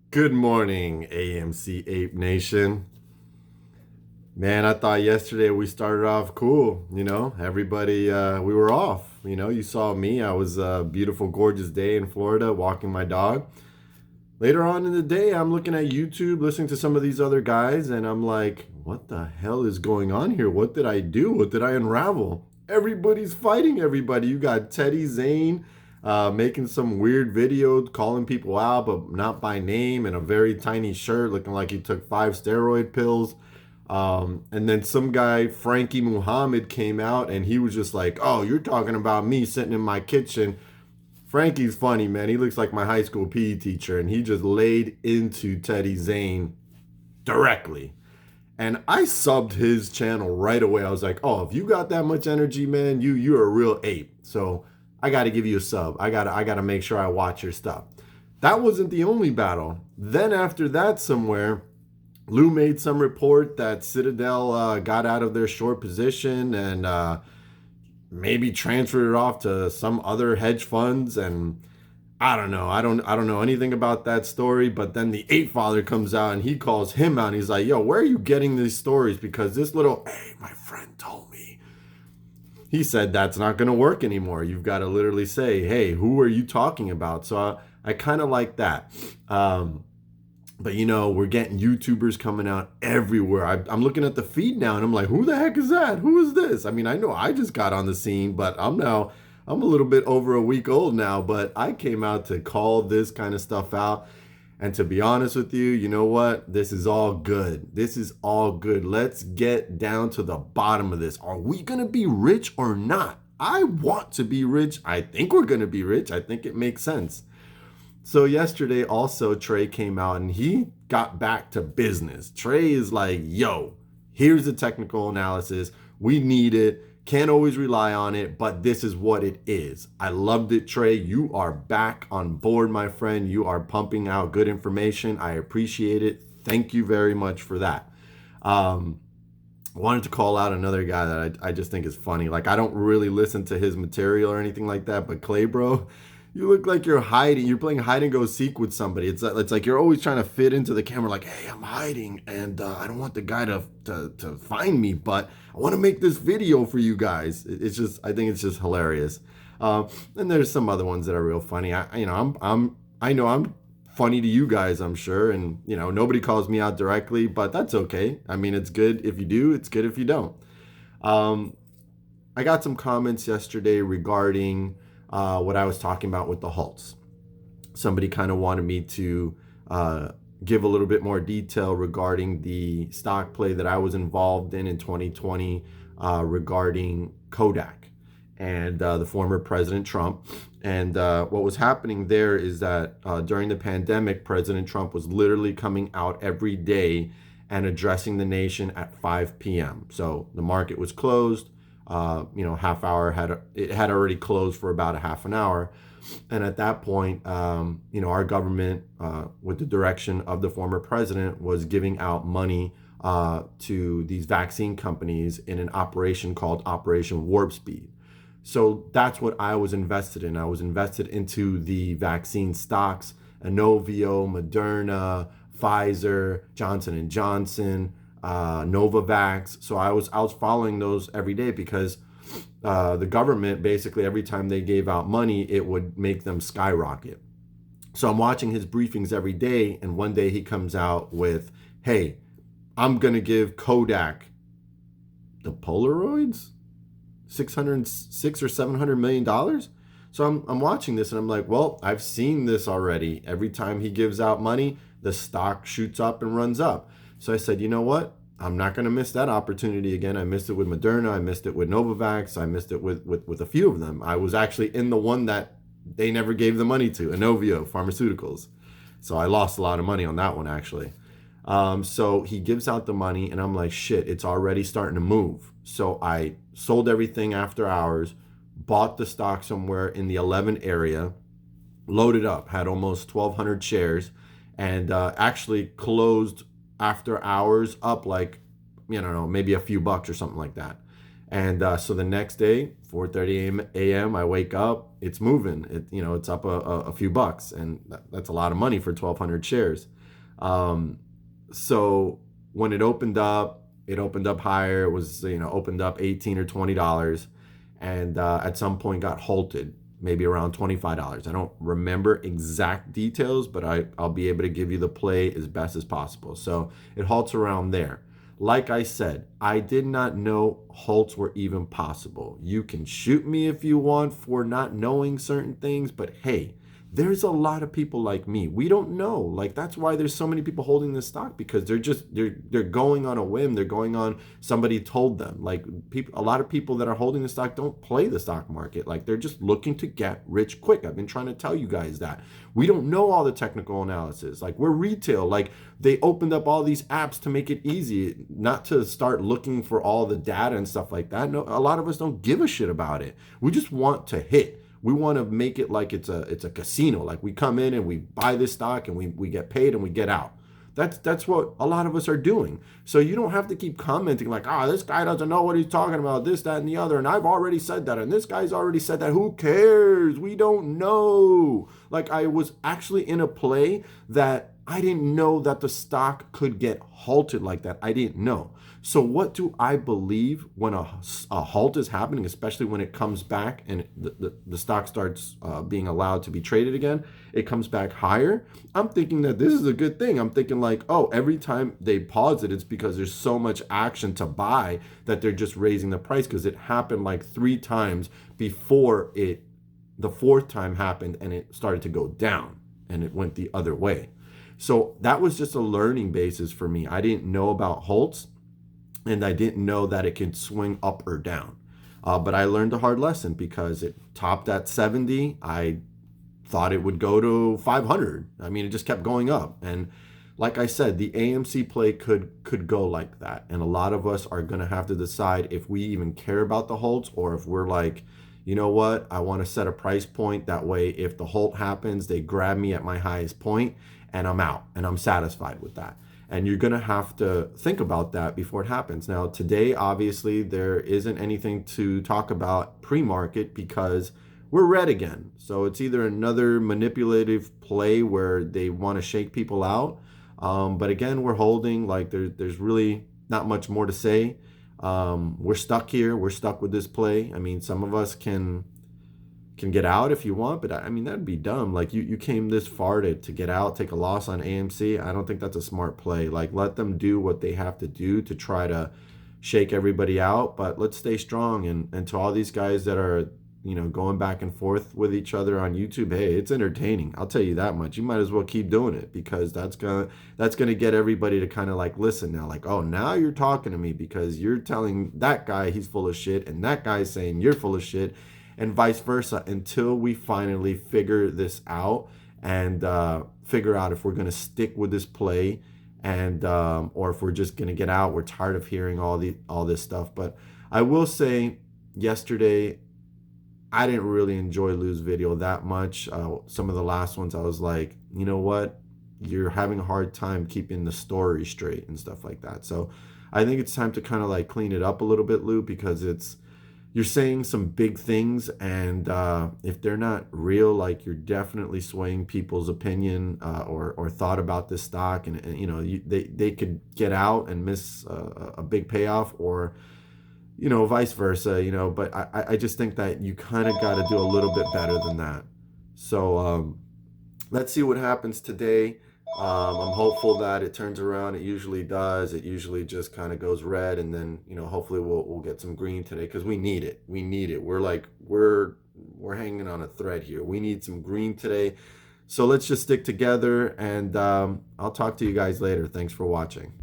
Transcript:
Good morning, AMC Ape Nation. Man, I thought yesterday we started off cool. Everybody, we were off. You saw me. I was a beautiful, gorgeous day in Florida walking my dog. Later on in the day, I'm looking at YouTube, listening to some of these other guys, and I'm like, what the hell is going on here? What did I do? What did I unravel? Everybody's fighting everybody. You got Teddy Zane making some weird video, calling people out, but not by name, in a very tiny shirt, looking like he took 5 steroid pills. And then some guy, Frankie Muhammad, came out and he was just like, oh, you're talking about me sitting in my kitchen. Frankie's funny, man. He looks like my high school PE teacher, and he just laid into Teddy Zane directly. And I subbed his channel right away. I was like, oh, if you got that much energy, man, you're a real ape. So I got to give you a sub. I gotta make sure I watch your stuff. That wasn't the only battle. Then after that, somewhere, Lou made some report that Citadel got out of their short position and maybe transferred it off to some other hedge funds. And I don't know. I don't know anything about that story. But then the Ape Father comes out and he calls him out. And he's like, "Yo, where are you getting these stories? Because this little, hey, my friend told me." He said that's not going to work anymore. You've got to literally say, "Hey, who are you talking about?" So I kind of like that. But we're getting YouTubers coming out everywhere. I'm looking at the feed now and I'm like, who the heck is that? Who is this? I mean, I know I just got on the scene, but I'm a little bit over a week old now, but I came out to call this kind of stuff out. And to be honest with you, you know what? This is all good. This is all good. Let's get down to the bottom of this. Are we going to be rich or not? I want to be rich. I think we're going to be rich. I think it makes sense. So yesterday also Trey came out and he got back to business. Trey is like, yo, here's the technical analysis. We need it. Can't always rely on it, but this is what it is. I loved it, Trey. You are back on board, my friend. You are pumping out good information. I appreciate it. Thank you very much for that. Wanted to call out another guy that I just think is funny. Like, I don't really listen to his material or anything like that, but Clay, bro, you look like you're hiding. You're playing hide and go seek with somebody. It's like you're always trying to fit into the camera. Like, hey, I'm hiding, and I don't want the guy to find me, but I want to make this video for you guys. It's just, I think it's just hilarious. And there's some other ones that are real funny. I know I'm funny to you guys, I'm sure, and nobody calls me out directly, but that's okay. I mean, it's good if you do. It's good if you don't. I got some comments yesterday regarding what I was talking about with the halts. Somebody kind of wanted me to give a little bit more detail regarding the stock play that I was involved in 2020 regarding Kodak and the former President Trump. And what was happening there is that during the pandemic, President Trump was literally coming out every day and addressing the nation at 5 p.m. So the market was closed. Half hour had already closed for about a half an hour. And at that point, our government, with the direction of the former president, was giving out money to these vaccine companies in an operation called Operation Warp Speed. So that's what I was invested in. I was invested into the vaccine stocks, Inovio, Moderna, Pfizer, Johnson and Johnson, Novavax. So I was following those every day because the government, basically every time they gave out money, it would make them skyrocket. So I'm watching his briefings every day, and one day he comes out with, hey, I'm going to give Kodak the Polaroids $600 or $700 million. So I'm watching this and I'm like, well, I've seen this already. Every time he gives out money, the stock shoots up and runs up. So I said, you know what? I'm not going to miss that opportunity again. I missed it with Moderna. I missed it with Novavax. I missed it with a few of them. I was actually in the one that they never gave the money to, Inovio Pharmaceuticals. So I lost a lot of money on that one, actually. So he gives out the money and I'm like, shit, it's already starting to move. So I sold everything after hours, bought the stock somewhere in the 11 area, loaded up, had almost 1,200 shares, and actually closed after hours up like, maybe a few bucks or something like that. And so the next day, 4:30 a.m. I wake up, it's moving. It's up a few bucks, and that's a lot of money for 1,200 shares. So when it opened up higher. It was opened up $18 or $20, and at some point got halted, maybe around $25. I don't remember exact details, but I'll be able to give you the play as best as possible. So it halts around there. Like I said, I did not know halts were even possible. You can shoot me if you want for not knowing certain things, but hey, there's a lot of people like me. We don't know. Like, that's why there's so many people holding this stock, because they're going on a whim. They're going on somebody told them. Like, a lot of people that are holding the stock don't play the stock market. Like, they're just looking to get rich quick. I've been trying to tell you guys that. We don't know all the technical analysis. Like, we're retail. Like, they opened up all these apps to make it easy, not to start looking for all the data and stuff like that. No, a lot of us don't give a shit about it. We just want to hit. We want to make it like it's a casino. Like, we come in and we buy this stock and we get paid and we get out. That's what a lot of us are doing. So you don't have to keep commenting like, this guy doesn't know what he's talking about, this, that, and the other. And I've already said that. And this guy's already said that. Who cares? We don't know. Like, I was actually in a play that I didn't know that the stock could get halted like that. I didn't know. So what do I believe when a halt is happening, especially when it comes back and the stock starts being allowed to be traded again, it comes back higher? I'm thinking that this is a good thing. I'm thinking like, every time they pause it, it's because there's so much action to buy that they're just raising the price, because it happened like 3 times before the 4th time happened and it started to go down and it went the other way. So that was just a learning basis for me. I didn't know about halts, and I didn't know that it could swing up or down. But I learned a hard lesson, because it topped at 70. I thought it would go to 500. I mean, it just kept going up. And like I said, the AMC play could go like that. And a lot of us are going to have to decide if we even care about the halts, or if we're like, you know what, I want to set a price point. That way, if the halt happens, they grab me at my highest point and I'm out and I'm satisfied with that. And you're going to have to think about that before it happens. Now, today, obviously, there isn't anything to talk about pre-market because we're red again. So it's either another manipulative play where they want to shake people out. But again, we're holding. Like, there's really not much more to say. We're stuck here. We're stuck with this play. I mean, some of us can get out if you want, but I mean, that'd be dumb. Like, you came this far to get out, take a loss on AMC. I don't think that's a smart play. Like, let them do what they have to do to try to shake everybody out, but let's stay strong. And to all these guys that are, going back and forth with each other on YouTube, hey, it's entertaining. I'll tell you that much. You might as well keep doing it, because that's gonna get everybody to kind of like listen now. Like, oh, now you're talking to me because you're telling that guy he's full of shit, and that guy's saying you're full of shit, and vice versa, until we finally figure this out and figure out if we're going to stick with this play, and or if we're just going to get out. We're tired of hearing all this stuff. But I will say, yesterday, I didn't really enjoy Lou's video that much. Some of the last ones, I was like, you know what? You're having a hard time keeping the story straight and stuff like that. So I think it's time to kind of like clean it up a little bit, Lou, because you're saying some big things, and if they're not real, like, you're definitely swaying people's opinion or thought about this stock, and they could get out and miss a big payoff, or vice versa, but I just think that you kind of got to do a little bit better than that. So let's see what happens today. I'm hopeful that it turns around. It usually does. It usually just kind of goes red, and then hopefully we'll get some green today, because we need it. We need it. We're hanging on a thread here. We need some green today. So let's just stick together, and I'll talk to you guys later. Thanks for watching.